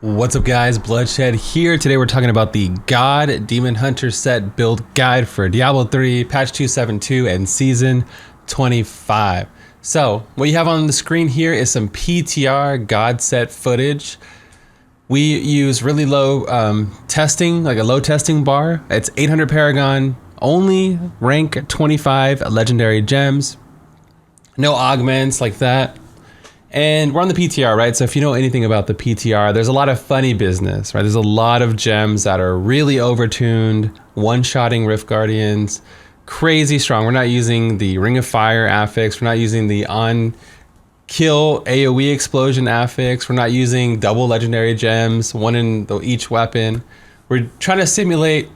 What's up guys, Bloodshed here. Today we're talking about the God Demon Hunter set build guide for Diablo 3, patch 272 and season 25. So what you have on the screen here is some PTR God set footage. We use really low testing, like a low testing bar. It's 800 Paragon, only rank 25 legendary gems. No augments like that. And we're on the PTR, right? So if you know anything about the PTR, there's a lot of funny business, right? There's a lot of gems that are really overtuned, one-shotting Rift Guardians, crazy strong. We're not using the Ring of Fire affix. We're not using the on-kill AoE explosion affix. We're not using double legendary gems, one in each weapon. We're trying to simulate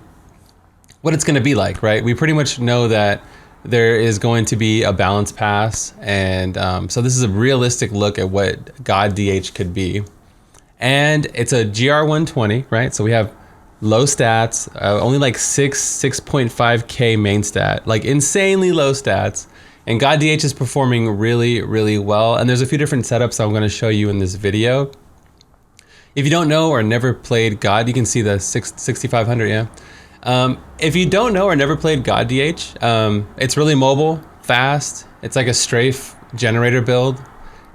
what it's gonna be like, right? We pretty much know that there is going to be a balance pass, and so this is a realistic look at what God DH could be. And it's a GR120, right? So we have low stats, only like 6.5k main stat, like insanely low stats. And God DH is performing really, really well. And there's a few different setups I'm going to show you in this video. If you don't know or never played God, you can see the 6500, yeah. If you don't know or never played God DH, it's really mobile, fast. It's like a strafe generator build.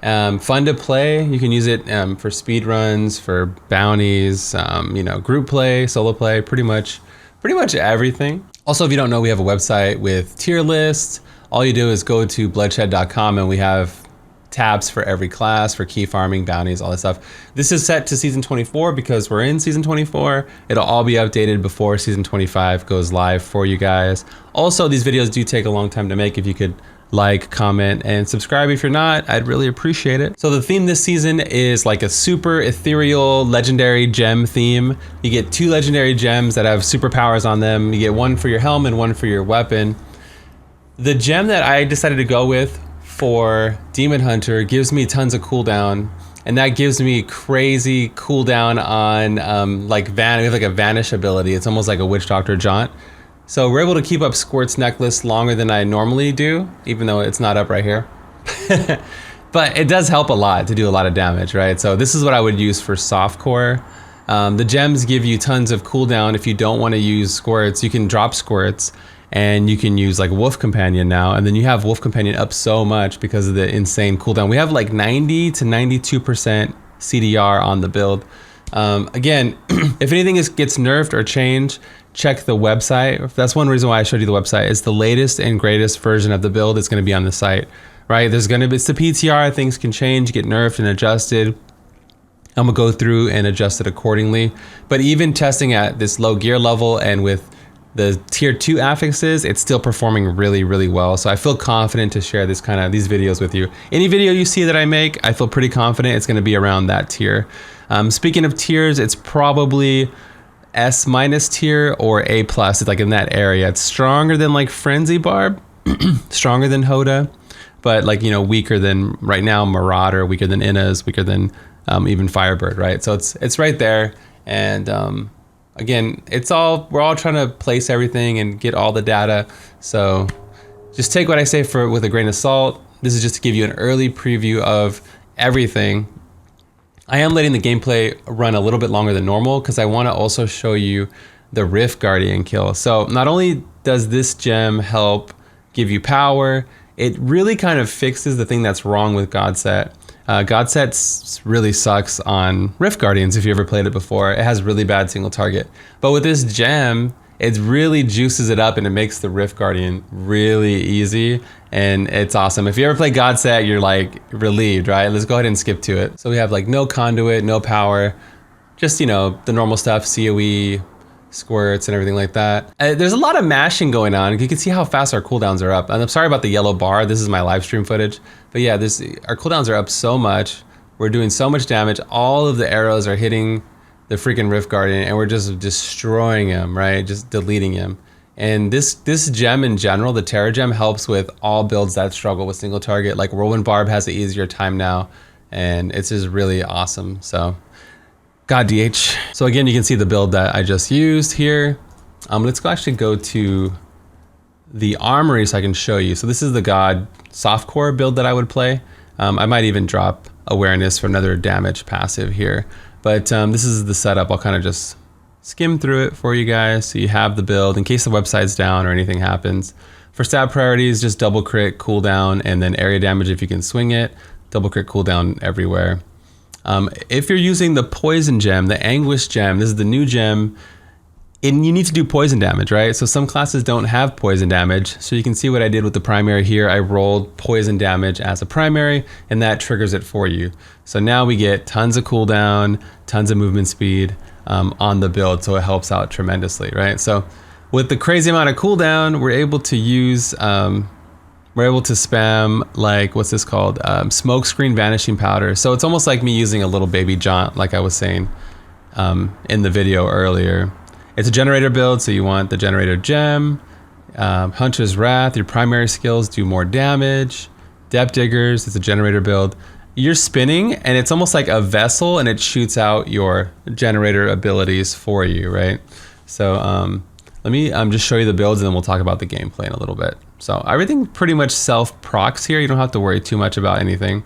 Fun to play. You can use it for speed runs, for bounties, you know, group play, solo play, pretty much everything. Also, if you don't know, we have a website with tier lists. All you do is go to bloodshed.com and we have tabs for every class, for key farming, bounties, all that stuff. This is set to season 24 because we're in season 24. It'll all be updated before season 25 goes live for you guys. Also, these videos do take a long time to make. If you could like, comment, and subscribe if you're not, I'd really appreciate it. So the theme this season is like a super ethereal legendary gem theme. You get 2 legendary gems that have superpowers on them. You get one for your helm and one for your weapon. The gem that I decided to go with for Demon Hunter gives me tons of cooldown, and that gives me crazy cooldown on like we have like a vanish ability. It's almost like a witch doctor jaunt. So we're able to keep up Squirt's necklace longer than I normally do, even though it's not up right here. But it does help a lot to do a lot of damage, right? So this is what I would use for softcore. The gems give you tons of cooldown. If you don't want to use squirts, you can drop squirts. And you can use like Wolf Companion now, and then you have Wolf Companion up so much because of the insane cooldown. We have like 90 to 92% CDR on the build. Again, if anything gets nerfed or changed, check the website. That's one reason why I showed you the website. It's the latest and greatest version of the build. It's going to be on the site, right? It's the PTR. Things can change, get nerfed and adjusted. I'm gonna go through and adjust it accordingly. But even testing at this low gear level and with the tier 2 affixes, it's still performing really, really well. So I feel confident to share these videos with you. Any video you see that I make, I feel pretty confident it's gonna be around that tier. Speaking of tiers, it's probably S- tier or A+, it's like in that area. It's stronger than like Frenzy Barb, stronger than Hoda, but like, you know, weaker than right now Marauder, weaker than Inna's, weaker than even Firebird, right? So it's right there. And again, we're all trying to place everything and get all the data. So just take what I say with a grain of salt. This is just to give you an early preview of everything. I am letting the gameplay run a little bit longer than normal because I want to also show you the Rift Guardian kill. So not only does this gem help give you power, it really kind of fixes the thing that's wrong with Godset. Godset really sucks on Rift Guardians if you ever played it before. It has really bad single target. But with this gem, it really juices it up and it makes the Rift Guardian really easy, and it's awesome. If you ever play Godset, you're like relieved, right? Let's go ahead and skip to it. So we have like no conduit, no power, just, you know, the normal stuff, CoE, squirts and everything like that. There's a lot of mashing going on. You can see how fast our cooldowns are up. And I'm sorry about the yellow bar. This is my live stream footage. But yeah, our cooldowns are up so much. We're doing so much damage. All of the arrows are hitting the freaking Rift Guardian and we're just destroying him, right? Just deleting him. And this gem in general, the Terra gem, helps with all builds that struggle with single target. Like Whirlwind Barb has an easier time now, and it's just really awesome. So God DH. So again, you can see the build that I just used here. Let's actually go to the armory so I can show you. So this is the God softcore build that I would play. I might even drop awareness for another damage passive here. But this is the setup. I'll kind of just skim through it for you guys so you have the build in case the website's down or anything happens. For stat priorities, just double crit, cooldown, and then area damage if you can swing it. Double crit, cooldown everywhere. If you're using the poison gem, the anguish gem, this is the new gem, and you need to do poison damage, right? So some classes don't have poison damage. So you can see what I did with the primary here. I rolled poison damage as a primary, and that triggers it for you. So now we get tons of cooldown, tons of movement speed on the build, so it helps out tremendously, right? So with the crazy amount of cooldown, we're able to use, we're able to spam, like, what's this called? Smoke screen vanishing powder. So it's almost like me using a little baby jaunt, like I was saying in the video earlier. It's a generator build, so you want the generator gem, Hunter's Wrath, your primary skills do more damage, Depth Diggers, it's a generator build. You're spinning, and it's almost like a vessel, and it shoots out your generator abilities for you, right? So let me just show you the builds, and then we'll talk about the gameplay in a little bit. So everything pretty much self-procs here. You don't have to worry too much about anything.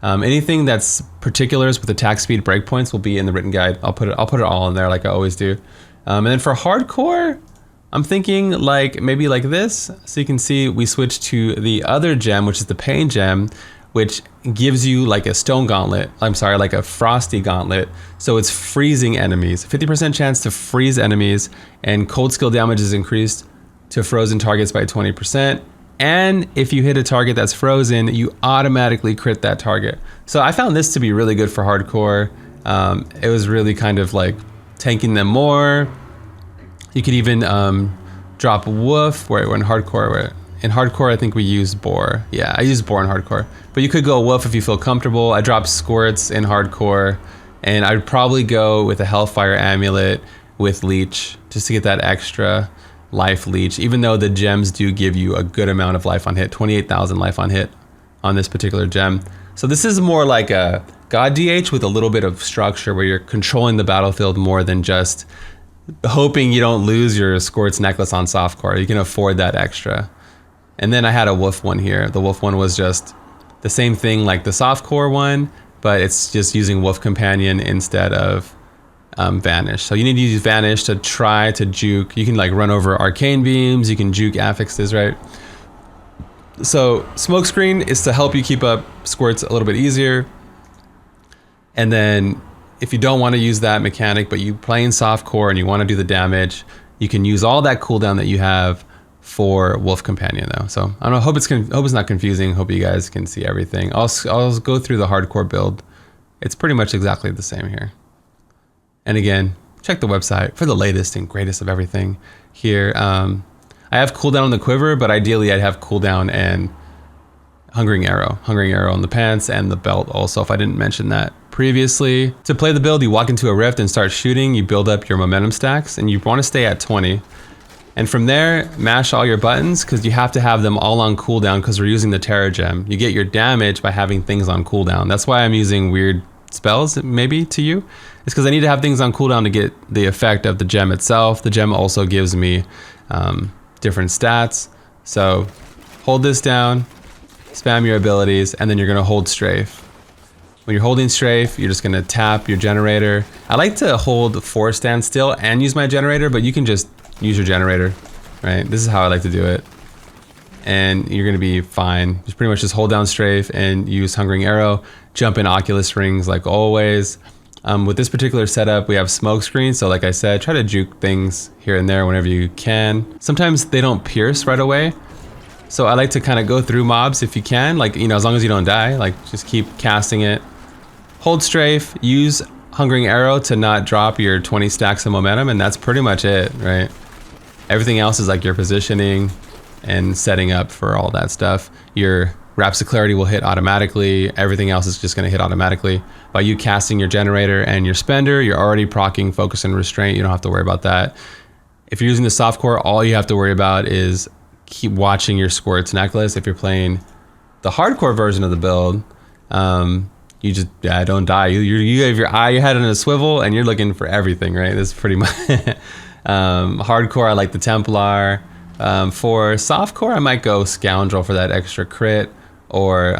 Anything that's particulars with attack speed breakpoints will be in the written guide. I'll put it all in there like I always do. And then for hardcore, I'm thinking like maybe like this. So you can see we switch to the other gem, which is the pain gem, which gives you like a stone gauntlet. I'm sorry, like a frosty gauntlet. So it's freezing enemies. 50% chance to freeze enemies, and cold skill damage is increased to frozen targets by 20%. And if you hit a target that's frozen, you automatically crit that target. So I found this to be really good for hardcore. It was really kind of like tanking them more. You could even drop Woof, where in hardcore I think we use Boar. Yeah, I use Boar in hardcore. But you could go Woof if you feel comfortable. I drop Squirts in hardcore, and I'd probably go with a Hellfire Amulet with Leech, just to get that extra life leech, even though the gems do give you a good amount of life on hit, 28,000 life on hit on this particular gem. So this is more like a God DH with a little bit of structure where you're controlling the battlefield more than just hoping you don't lose your Squirt's necklace on softcore. You can afford that extra. And then I had a Wolf one here. The Wolf one was just the same thing like the softcore one, but it's just using Wolf Companion instead of Vanish. So you need to use Vanish to try to juke. You can like run over arcane beams, you can juke affixes, right? So Smokescreen is to help you keep up Squirts a little bit easier. And then if you don't want to use that mechanic, but you play in softcore and you want to do the damage, you can use all that cooldown that you have for Wolf Companion though. So I don't know, hope it's not confusing. Hope you guys can see everything. I'll go through the hardcore build. It's pretty much exactly the same here. And again, check the website for the latest and greatest of everything here. I have cooldown on the quiver, but ideally I'd have cooldown and Hungering Arrow on the pants and the belt also, if I didn't mention that previously. To play the build, you walk into a rift and start shooting, you build up your momentum stacks, and you want to stay at 20. And from there, mash all your buttons, because you have to have them all on cooldown because we're using the Terra Gem. You get your damage by having things on cooldown. That's why I'm using weird spells, maybe, to you. It's because I need to have things on cooldown to get the effect of the gem itself. The gem also gives me different stats. So hold this down, spam your abilities, and then you're going to hold strafe. When you're holding strafe, you're just going to tap your generator. I like to hold 4 standstill and use my generator, but you can just use your generator, right? This is how I like to do it. And you're going to be fine. Just pretty much just hold down strafe and use Hungering Arrow. Jump in Oculus Rings like always. With this particular setup, we have smoke screens. So like I said, try to juke things here and there whenever you can. Sometimes they don't pierce right away. So I like to kind of go through mobs if you can, like, you know, as long as you don't die, like just keep casting it. Hold strafe, use Hungering Arrow to not drop your 20 stacks of momentum, and that's pretty much it, right? Everything else is like your positioning and setting up for all that stuff. Your Raps of Clarity will hit automatically. Everything else is just gonna hit automatically. By you casting your generator and your spender, you're already proccing Focus and Restraint. You don't have to worry about that. If you're using the softcore, all you have to worry about is keep watching your Squirt's necklace. If you're playing the hardcore version of the build, you just don't die. You have your head on a swivel and you're looking for everything, right? That's pretty much hardcore. I like the Templar. For softcore, I might go Scoundrel for that extra crit, or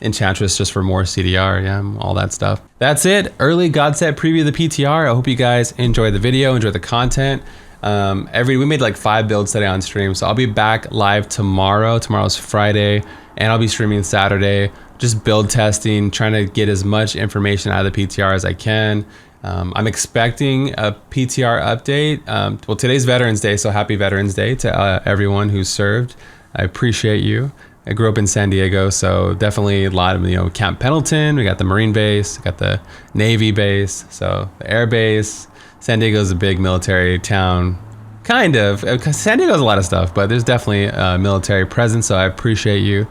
Enchantress just for more CDR, yeah, all that stuff. That's it. Early God set preview of the PTR. I hope you guys enjoy the video, enjoy the content. We made like 5 builds today on stream, so I'll be back live tomorrow. Tomorrow's Friday, and I'll be streaming Saturday, just build testing, trying to get as much information out of the PTR as I can. I'm expecting a PTR update. Well, today's Veterans Day, so happy Veterans Day to everyone who served. I appreciate you. I grew up in San Diego, so definitely a lot of, Camp Pendleton. We got the Marine base, we got the Navy base, so the Air base. San Diego's a big military town, kind of. San Diego's a lot of stuff, but there's definitely a military presence, so I appreciate you.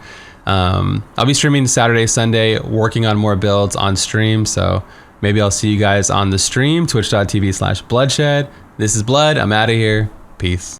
I'll be streaming Saturday, Sunday, working on more builds on stream, so maybe I'll see you guys on the stream, twitch.tv/Bluddshed. This is Blood. I'm out of here. Peace.